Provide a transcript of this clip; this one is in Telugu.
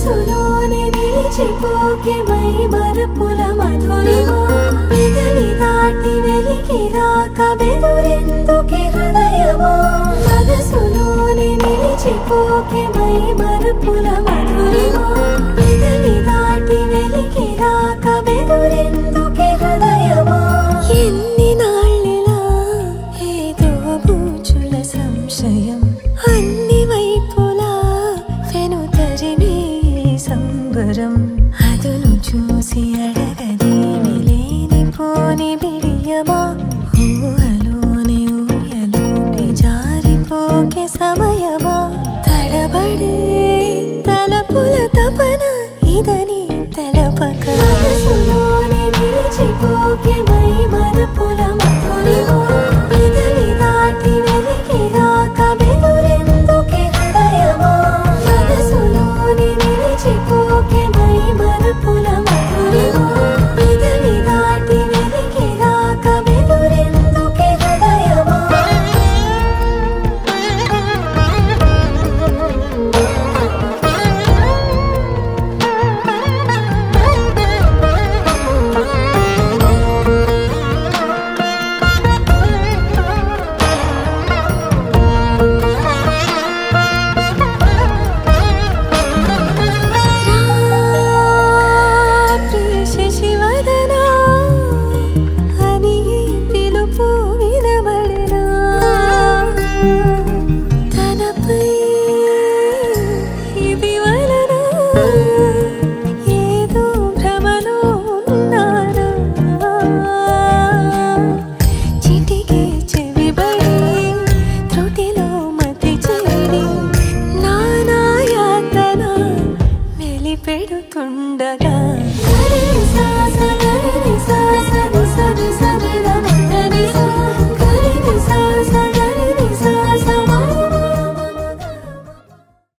మనసులోనే నిలిచిపోకే మై మరపుల మధురిమా పెదవి దాటి వెలికి రాక బెదురెందుకే హృదయమా మనసులోనే నిలిచిపోకే మై మరపుల మధురిమా పెదవి దాటి వెలికి రాక బెదురెందుకే హృదయమా ఎన్ని నాళ్ళిలా ఏదో బూచుల సంశయం అన్ని వైపులా వెనుతరినే సంబరం అదును చూసి అడగదేమి లేనిపోని బిడియమా ఊహలోని ఊయలోకి జారిపోకే సమయమా తడబడే తలపుల తపన ఇదని తెలపక మనసులోనే నిలిచిపోకే మై మరపుల మధురిమా పెదవి దాటి వెలికి రాక బెదురెందుకే హృదయమా మనసులోనే నిలిచిపోకే మై మరపుల మధురిమా పెదవి దాటి వెలికి రాక బెదురెందుకే హృదయమా తనపై ఇది వలన